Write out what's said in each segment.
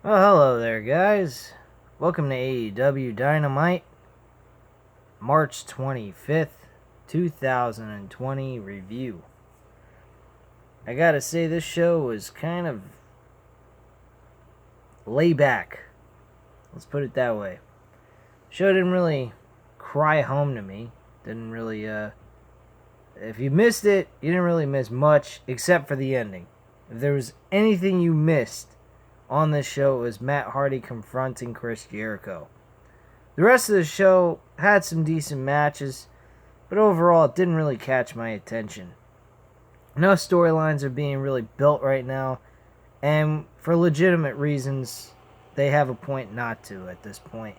Well, hello there, guys. Welcome to AEW Dynamite, March 25th, 2020 review. I gotta say, this show was kind of laid back. Let's put it that way. Show didn't really cry home to me. Didn't really, if you missed it, you didn't really miss much, except for the ending. If there was anything you missed on this show, it was Matt Hardy confronting Chris Jericho. The rest of the show had some decent matches, but overall it didn't really catch my attention. No storylines are being really built right now, and for legitimate reasons, they have a point not to at this point.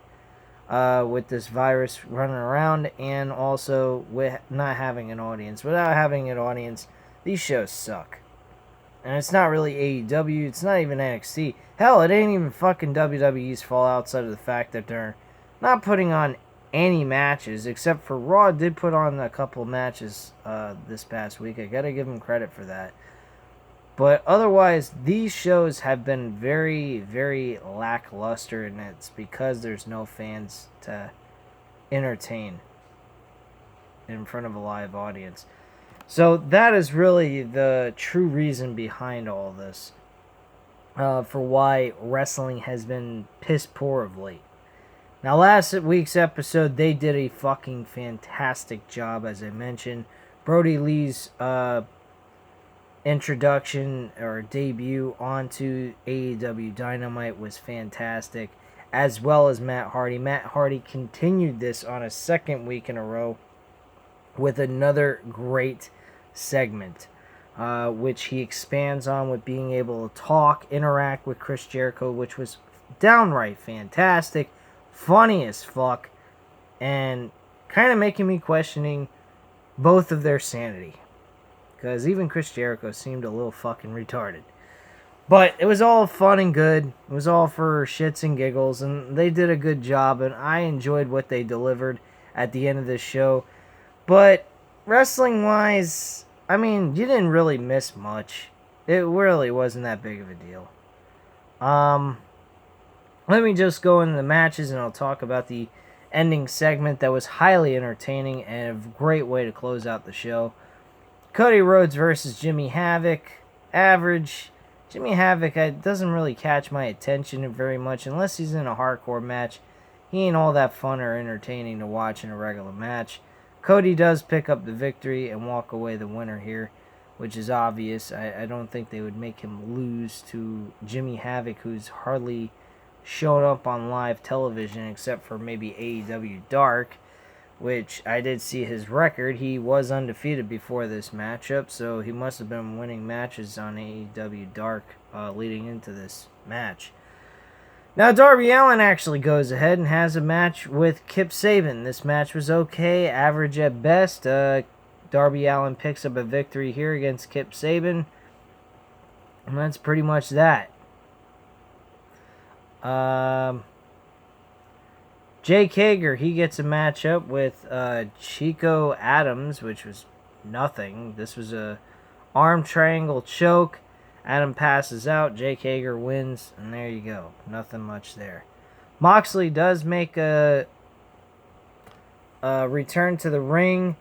With this virus running around, and also with not having an audience. Without having an audience, these shows suck. And it's not really AEW, it's not even NXT. Hell, it ain't even fucking WWE's fault outside of the fact that they're not putting on any matches, except for Raw did put on a couple matches this past week. I gotta give them credit for that. But otherwise, these shows have been very, very lackluster, and it's because there's no fans to entertain in front of a live audience. So that is really the true reason behind all this, for why wrestling has been piss poor of late. Now, last week's episode, they did a fucking fantastic job, as I mentioned. Brody Lee's introduction or debut onto AEW Dynamite was fantastic, as well as Matt Hardy. Matt Hardy continued this on a second week in a row with another great segment, which he expands on with being able to talk, interact with Chris Jericho, which was downright fantastic, funny as fuck, and kind of making me questioning both of their sanity. Because even Chris Jericho seemed a little fucking retarded. But it was all fun and good. It was all for shits and giggles. And they did a good job. And I enjoyed what they delivered at the end of this show. But wrestling-wise, I mean, you didn't really miss much. It really wasn't that big of a deal. Let me just go into the matches and I'll talk about the ending segment that was highly entertaining and a great way to close out the show. Cody Rhodes versus Jimmy Havoc. Average. Jimmy Havoc doesn't really catch my attention very much unless he's in a hardcore match. He ain't all that fun or entertaining to watch in a regular match. Cody does pick up the victory and walk away the winner here, which is obvious. I don't think they would make him lose to Jimmy Havoc, who's hardly shown up on live television except for maybe AEW Dark, which I did see his record. He was undefeated before this matchup, so he must have been winning matches on AEW Dark leading into this match. Now, Darby Allin actually goes ahead and has a match with Kip Sabian. This match was okay, average at best. Darby Allin picks up a victory here against Kip Sabian, and that's pretty much that. Jake Hager, he gets a matchup with Chico Adams, which was nothing. This was a arm triangle choke. Adam passes out. Jake Hager wins, and there you go. Nothing much there. Moxley does make a return to the ring,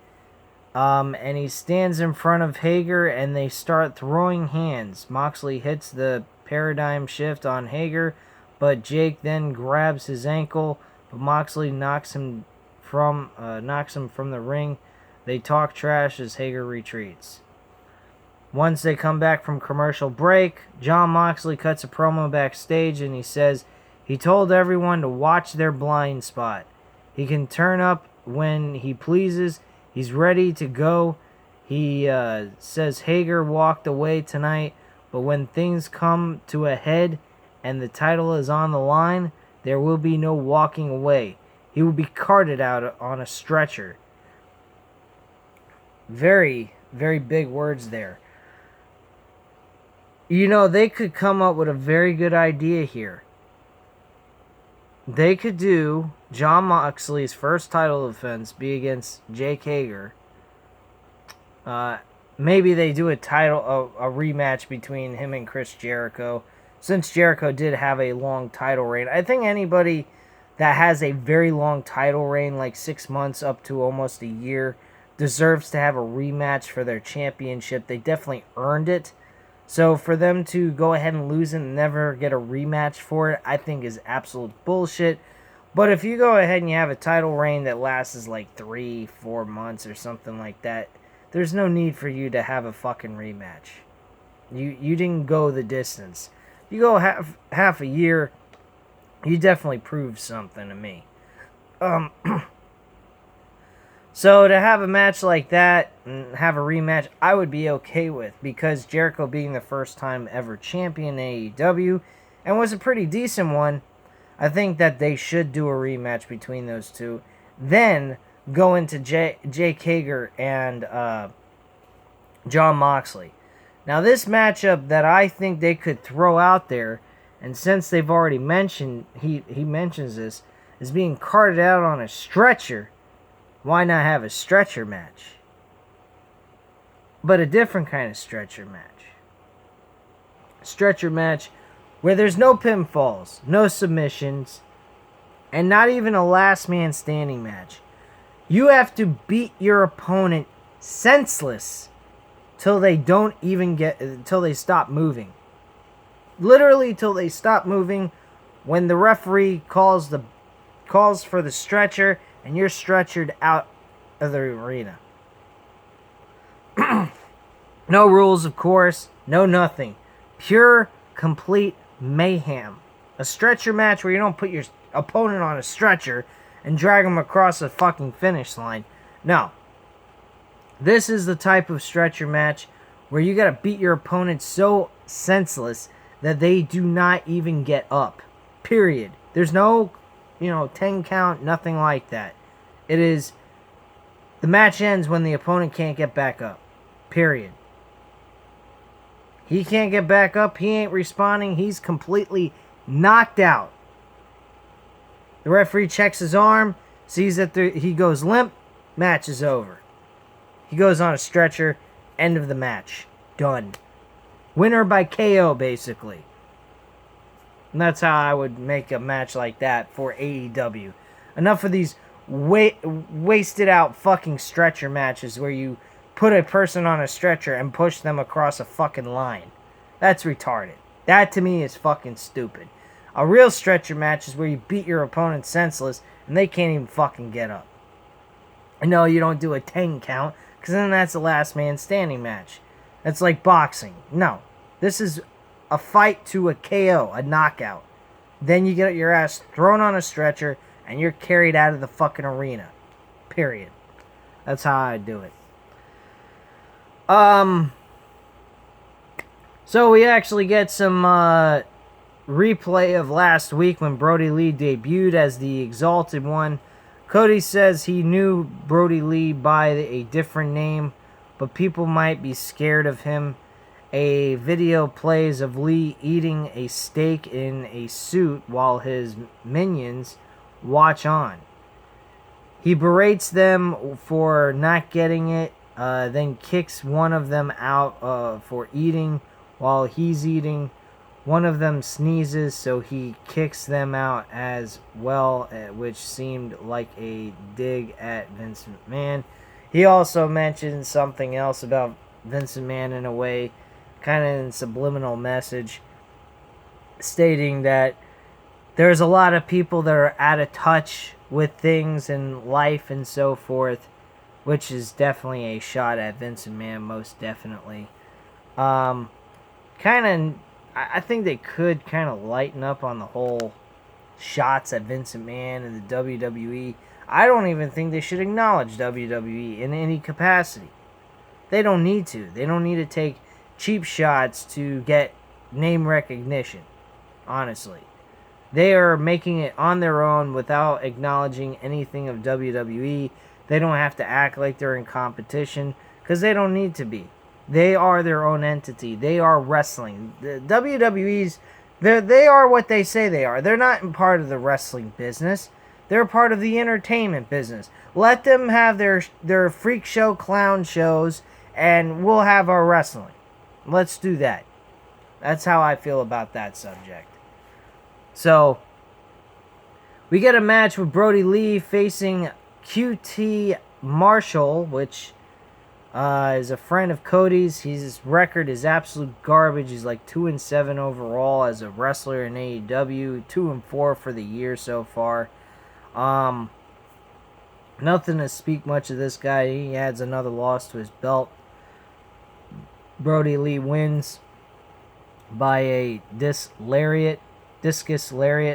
and he stands in front of Hager, and they start throwing hands. Moxley hits the paradigm shift on Hager, but Jake then grabs his ankle. But Moxley knocks him from the ring. They talk trash as Hager retreats. Once they come back from commercial break, Jon Moxley cuts a promo backstage and he says he told everyone to watch their blind spot. He can turn up when he pleases. He's ready to go. He says Hager walked away tonight, but when things come to a head and the title is on the line, there will be no walking away. He will be carted out on a stretcher. Very, very big words there. You know, they could come up with a very good idea here. They could do Jon Moxley's first title defense be against Jake Hager. Maybe they do a rematch between him and Chris Jericho. since Jericho did have a long title reign, I think anybody that has a very long title reign, like 6 months up to almost a year, deserves to have a rematch for their championship. They definitely earned it. So for them to go ahead and lose it and never get a rematch for it, I think is absolute bullshit. But if you go ahead and you have a title reign that lasts like 3-4 months or something like that, there's no need for you to have a fucking rematch. You didn't go the distance. You go half a year, you definitely proved something to me. So to have a match like that and have a rematch, I would be okay with, because Jericho being the first time ever champion in AEW, and was a pretty decent one, I think that they should do a rematch between those two. Then go into Jake Hager and Jon Moxley. Now this matchup that I think they could throw out there, and since they've already mentioned, he mentions this, is being carted out on a stretcher. Why not have a stretcher match? But a different kind of stretcher match. Stretcher match where there's no pinfalls, no submissions, and not even a last man standing match. You have to beat your opponent senseless till they stop moving. Literally till they stop moving. When the referee calls for the stretcher and you're stretchered out of the arena. No rules, of course. No nothing. Pure, complete mayhem. A stretcher match where you don't put your opponent on a stretcher and drag them across a fucking finish line. No. This is the type of stretcher match where you gotta beat your opponent so senseless that they do not even get up. Period. There's no 10 count, nothing like that. It is, the match ends when the opponent can't get back up. Period. He can't get back up. He ain't responding. He's completely knocked out. The referee checks his arm, sees that he goes limp, match is over. He goes on a stretcher, end of the match. Done. Winner by KO, basically. And that's how I would make a match like that for AEW. Enough of these wasted out fucking stretcher matches where you put a person on a stretcher and push them across a fucking line. That's retarded. That to me is fucking stupid. A real stretcher match is where you beat your opponent senseless and they can't even fucking get up. No, you don't do a 10 count, because then that's a last man standing match. That's like boxing. No. This is a fight to a KO, a knockout. Then you get your ass thrown on a stretcher and you're carried out of the fucking arena. Period. That's how I do it. So we actually get some replay of last week when Brody Lee debuted as the Exalted One. Cody says he knew Brody Lee by a different name, but people might be scared of him. A video plays of Lee eating a steak in a suit while his minions watch on. He berates them for not getting it, then kicks one of them out for eating while he's eating. One of them sneezes, so he kicks them out as well, which seemed like a dig at Vince McMahon. He also mentioned something else about Vince McMahon in a way, kind of in subliminal message, stating that there's a lot of people that are out of touch with things in life and so forth, which is definitely a shot at Vince McMahon, most definitely. I think they could kind of lighten up on the whole shots at Vince McMahon and the WWE. I don't even think they should acknowledge WWE in any capacity. They don't need to. They don't need to take cheap shots to get name recognition, honestly. They are making it on their own without acknowledging anything of WWE. They don't have to act like they're in competition, because they don't need to be. They are their own entity. They are wrestling. The WWE's, they are what they say they are. They're not part of the wrestling business. They're part of the entertainment business. Let them have their freak show clown shows, and we'll have our wrestling. Let's do that. That's how I feel about that subject. So, we get a match with Brody Lee facing QT Marshall, which is a friend of Cody's. His record is absolute garbage. He's like 2-7 overall as a wrestler in AEW. 2-4 for the year so far. Nothing to speak much of this guy. He adds another loss to his belt. Brody Lee wins by a discus lariat,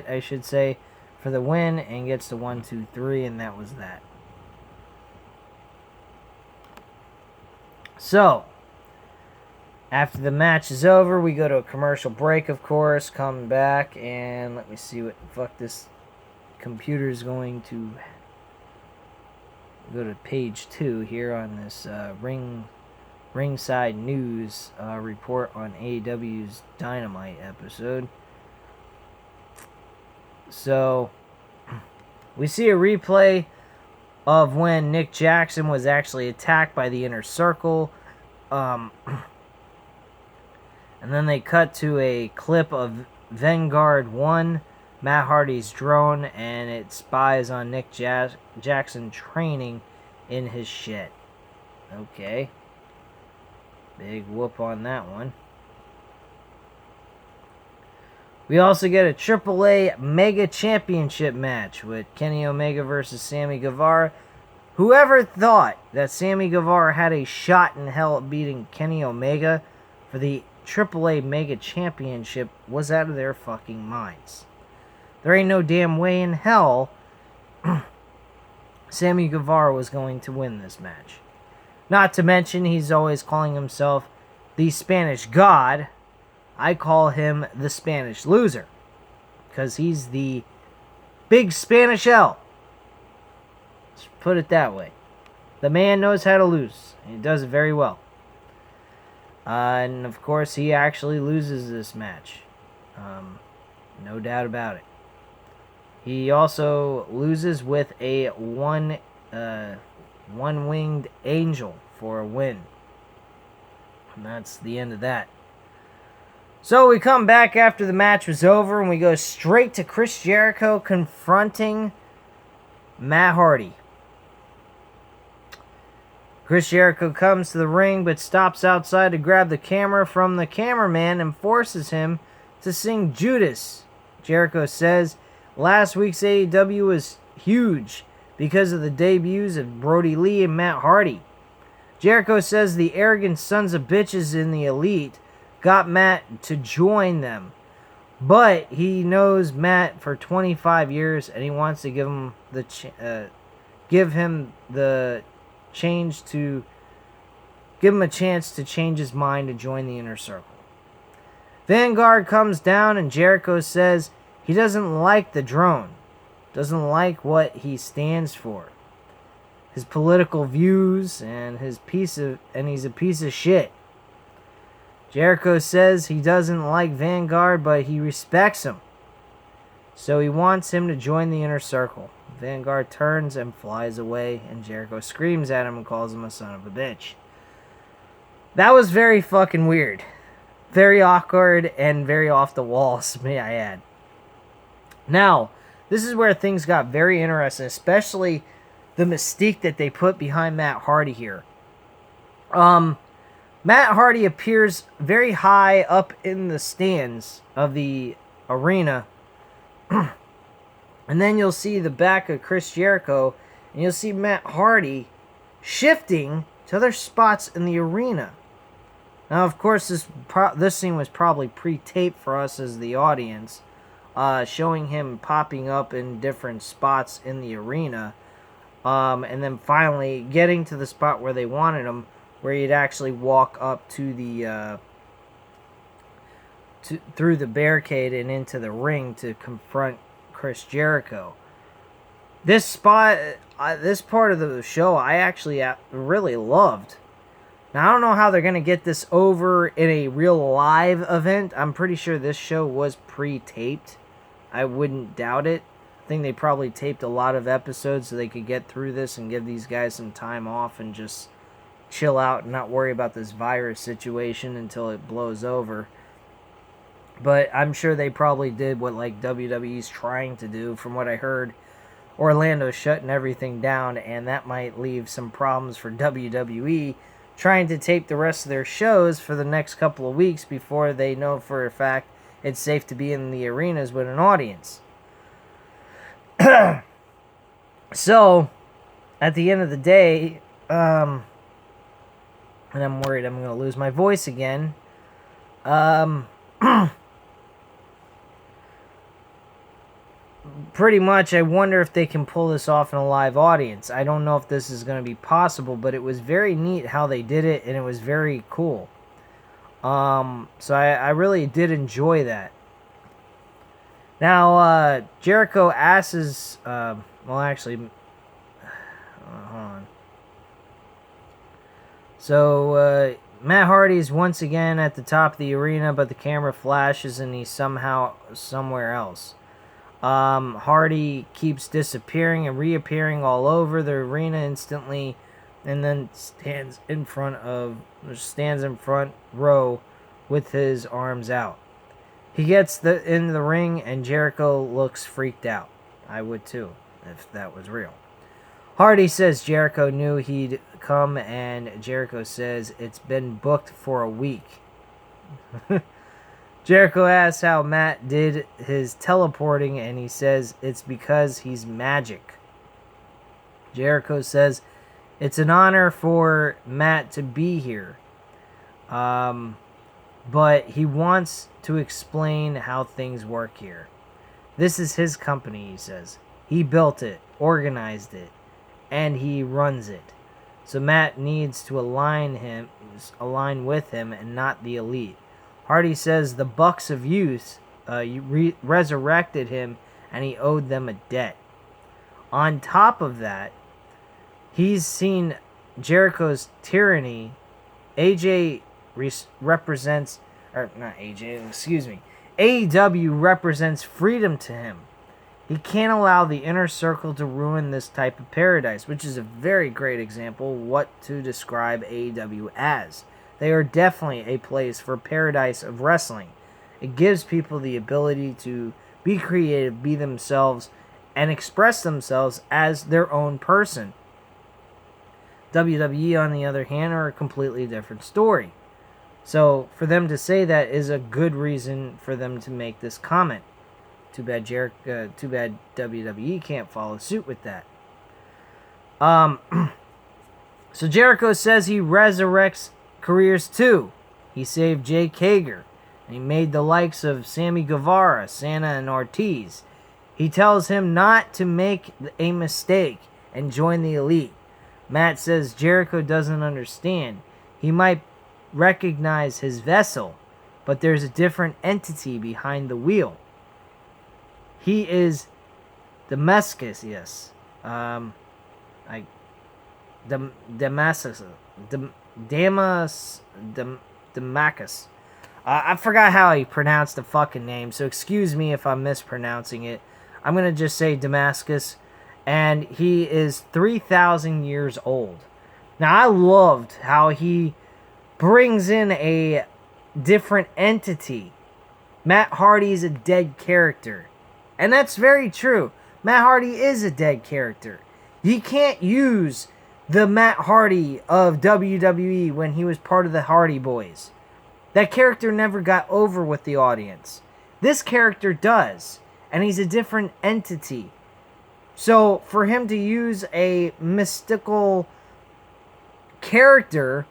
I should say, for the win, and gets the 1-2-3, and that was that. So, after the match is over, we go to a commercial break, of course, come back, and let me see what the fuck this computer is going to go to page 2 here on this Ringside News report on AEW's Dynamite episode. So, we see a replay of when Nick Jackson was actually attacked by the Inner Circle. And then they cut to a clip of Vanguard 1, Matt Hardy's drone, and it spies on Nick Jackson training in his shed. Okay. Big whoop on that one. We also get a AAA Mega Championship match with Kenny Omega versus Sammy Guevara. Whoever thought that Sammy Guevara had a shot in hell at beating Kenny Omega for the AAA Mega Championship was out of their fucking minds. There ain't no damn way in hell Sammy Guevara was going to win this match. Not to mention, he's always calling himself the Spanish God. I call him the Spanish Loser, because he's the big Spanish L. Let's put it that way. The man knows how to lose. He does it very well. And of course, he actually loses this match. No doubt about it. He also loses with a one-winged angel for a win. And that's the end of that. So we come back after the match was over, and we go straight to Chris Jericho confronting Matt Hardy. Chris Jericho comes to the ring, but stops outside to grab the camera from the cameraman and forces him to sing Judas. Jericho says last week's AEW was huge because of the debuts of Brody Lee and Matt Hardy. Jericho says the arrogant sons of bitches in the Elite got Matt to join them, but he knows Matt for 25 years, and he wants to give him the chance to change his mind to join the Inner Circle. Vanguard comes down, and Jericho says he doesn't like the drone, doesn't like what he stands for, his political views, and he's a piece of shit. Jericho says he doesn't like Vanguard, but he respects him, so he wants him to join the Inner Circle. Vanguard turns and flies away, and Jericho screams at him and calls him a son of a bitch. That was very fucking weird. Very awkward and very off the walls, may I add. Now, this is where things got very interesting, especially the mystique that they put behind Matt Hardy here. Matt Hardy appears very high up in the stands of the arena. And then you'll see the back of Chris Jericho, and you'll see Matt Hardy shifting to other spots in the arena. Now, of course, this scene was probably pre-taped for us as the audience, showing him popping up in different spots in the arena, and then finally getting to the spot where they wanted him, where he'd actually walk up to the through the barricade and into the ring to confront Chris Jericho. This spot, this part of the show, I actually really loved. Now, I don't know how they're going to get this over in a real live event. I'm pretty sure this show was pre-taped. I wouldn't doubt it. I think they probably taped a lot of episodes so they could get through this and give these guys some time off and just chill out and not worry about this virus situation until it blows over. But I'm sure they probably did what like WWE's trying to do. From what I heard, Orlando's shutting everything down, and that might leave some problems for WWE trying to tape the rest of their shows for the next couple of weeks before they know for a fact it's safe to be in the arenas with an audience. So, at the end of the day, and I'm worried I'm going to lose my voice again. Pretty much, I wonder if they can pull this off in a live audience. I don't know if this is going to be possible, but it was very neat how they did it, and it was very cool. So I really did enjoy that. Now, Jericho asks, well, actually, hold on. So, Matt Hardy's once again at the top of the arena, but the camera flashes and he's somehow somewhere else. Hardy keeps disappearing and reappearing all over the arena instantly, and then stands in front row with his arms out. He gets in the ring, and Jericho looks freaked out. I would too, if that was real. Hardy says Jericho knew he'd come, and Jericho says it's been booked for a week. Jericho asks how Matt did his teleporting, and he says it's because he's magic. Jericho says it's an honor for Matt to be here, but he wants to explain how things work here. This is his company, he says. He built it, organized it, and he runs it. So Matt needs to align with him and not the elite. Hardy says the Bucks of Youth resurrected him, and he owed them a debt. On top of that, he's seen Jericho's tyranny. AEW represents freedom to him. He can't allow the inner circle to ruin this type of paradise, which is a very great example of what to describe AEW as. They are definitely a place for paradise of wrestling. It gives people the ability to be creative, be themselves, and express themselves as their own person. WWE, on the other hand, are a completely different story. So, for them to say that is a good reason for them to make this comment. Too bad WWE can't follow suit with that. So Jericho says he resurrects careers too. He saved Jake Hager, and he made the likes of Sammy Guevara, Santa, and Ortiz. He tells him not to make a mistake and join the elite. Matt says Jericho doesn't understand. He might recognize his vessel, but there's a different entity behind the wheel. He is Damascus, yes. Damascus. I forgot how he pronounced the fucking name, so excuse me if I'm mispronouncing it. I'm going to just say Damascus, and he is 3,000 years old. Now, I loved how he brings in a different entity. Matt Hardy is a dead character, and that's very true. Matt Hardy is a dead character. You can't use the Matt Hardy of WWE when he was part of the Hardy Boys. That character never got over with the audience. This character does, and he's a different entity. So for him to use a mystical character,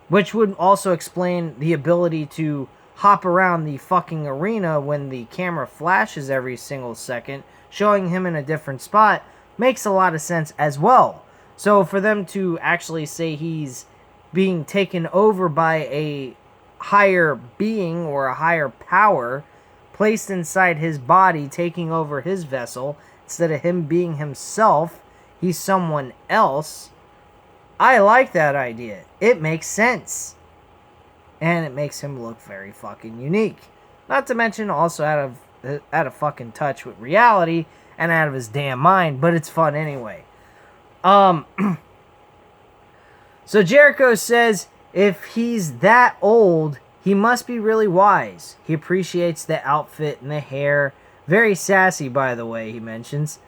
which would also explain the ability to hop around the fucking arena when the camera flashes every single second, showing him in a different spot, makes a lot of sense as well. So for them to actually say he's being taken over by a higher being or a higher power placed inside his body, taking over his vessel, instead of him being himself, he's someone else. I like that idea. It makes sense. And it makes him look very fucking unique. Not to mention also out of fucking touch with reality and out of his damn mind, but it's fun anyway. So Jericho says if he's that old, He must be really wise. He appreciates the outfit and the hair. Very sassy, by the way, he mentions.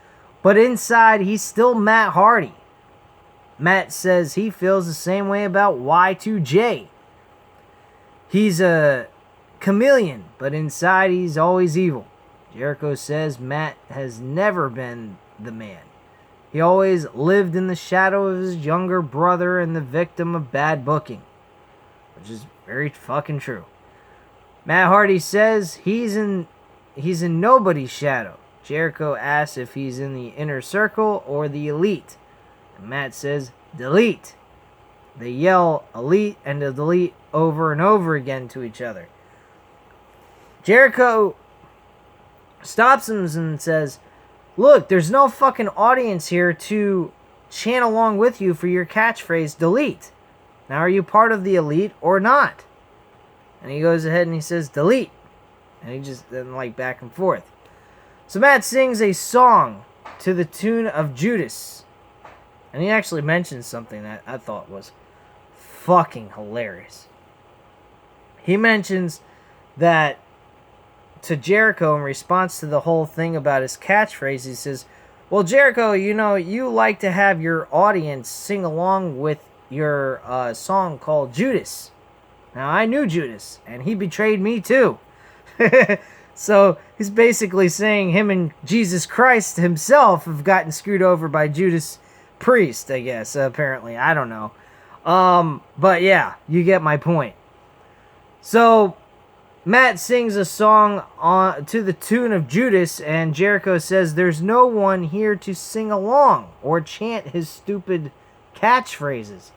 But inside, he's still Matt Hardy. Matt says he feels the same way about Y2J. He's a chameleon, but inside he's always evil. Jericho says Matt has never been the man. He always lived in the shadow of his younger brother and the victim of bad booking. Which is very fucking true. Matt Hardy says he's in nobody's shadow. Jericho asks if he's in the inner circle or the elite. And Matt says, delete. They yell elite and delete over and over again to each other. Jericho stops him and says, look, there's no fucking audience here to chant along with you for your catchphrase, delete. Now, are you part of the elite or not? And he goes ahead and he says, delete. And he just, then like back and forth. So Matt sings a song to the tune of Judas. And he actually mentions something that I thought was fucking hilarious. He mentions that to Jericho in response to the whole thing about his catchphrase, he says, well, Jericho, you know, you like to have your audience sing along with your song called Judas. Now, I knew Judas, and he betrayed me too. So, he's basically saying him and Jesus Christ himself have gotten screwed over by Judas Priest, I guess, apparently. I don't know. But yeah, you get my point. So, Matt sings a song to the tune of Judas, and Jericho says there's no one here to sing along or chant his stupid catchphrases.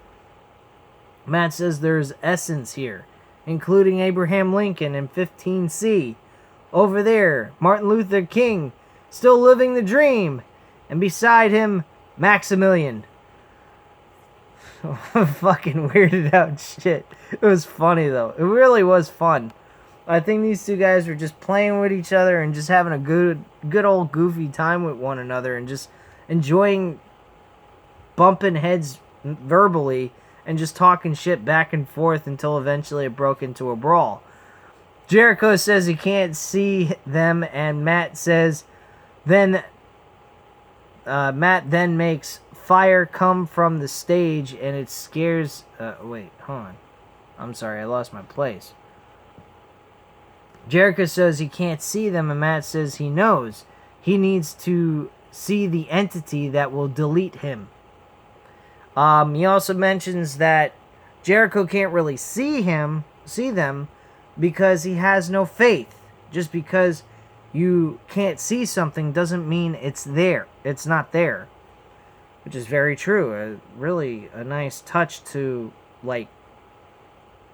Matt says there's essence here, including Abraham Lincoln in 15C. Over there, Martin Luther King, still living the dream. And beside him, Maximilian. Fucking weirded out shit. It was funny, though. It really was fun. I think these two guys were just playing with each other and just having a good old goofy time with one another and just enjoying bumping heads verbally and just talking shit back and forth until eventually it broke into a brawl. Jericho says he can't see them, and Matt says Matt then makes fire come from the stage, and it scares... wait, hold on. I'm sorry, I lost my place. Jericho says he can't see them, and Matt says he knows. He needs to see the entity that will delete him. He also mentions that Jericho can't really see them, because he has no faith. Just because you can't see something doesn't mean it's there. It's not there. Which is very true. Really a nice touch to, like,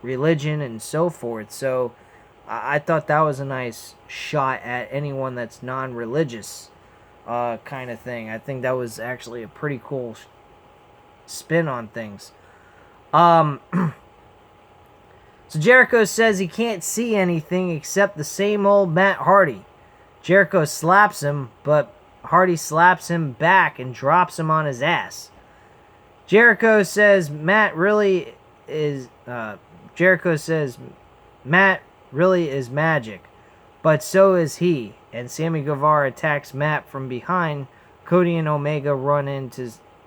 religion and so forth. So, I thought that was a nice shot at anyone that's non-religious kind of thing. I think that was actually a pretty cool spin on things. So Jericho says he can't see anything except the same old Matt Hardy. Jericho slaps him, but Hardy slaps him back and drops him on his ass. Jericho says Matt really is magic, but so is he. And Sammy Guevara attacks Matt from behind. Cody and Omega run in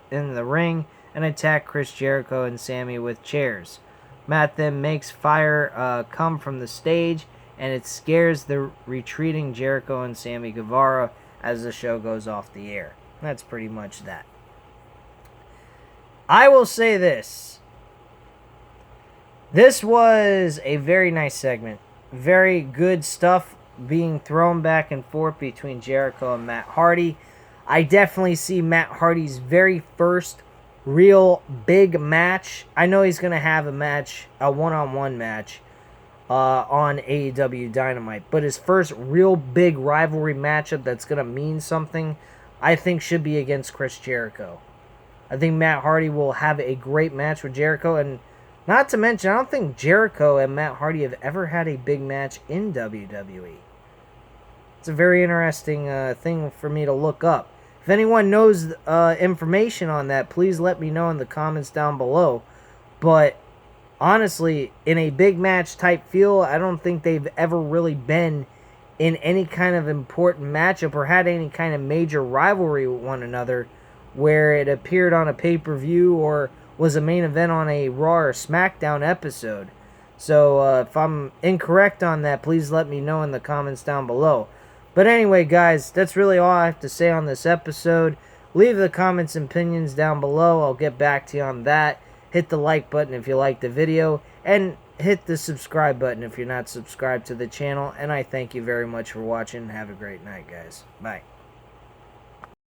the ring and attack Chris Jericho and Sammy with chairs. Matt then makes fire come from the stage, and it scares the retreating Jericho and Sammy Guevara as the show goes off the air. That's pretty much that. I will say this. This was a very nice segment. Very good stuff being thrown back and forth between Jericho and Matt Hardy. I definitely see Matt Hardy's very first real big match. I know he's going to have a one-on-one match on AEW Dynamite, but his first real big rivalry matchup that's going to mean something, I think should be against Chris Jericho. I think Matt Hardy will have a great match with Jericho, and not to mention, I don't think Jericho and Matt Hardy have ever had a big match in WWE. It's a very interesting thing for me to look up. If anyone knows information on that, please let me know in the comments down below. But honestly, in a big match type feel, I don't think they've ever really been in any kind of important matchup or had any kind of major rivalry with one another where it appeared on a pay-per-view or was a main event on a Raw or SmackDown episode. So if I'm incorrect on that, please let me know in the comments down below. But anyway, guys, that's really all I have to say on this episode. Leave the comments and opinions down below. I'll get back to you on that. Hit the like button if you liked the video, and hit the subscribe button if you're not subscribed to the channel. And I thank you very much for watching. Have a great night, guys. Bye.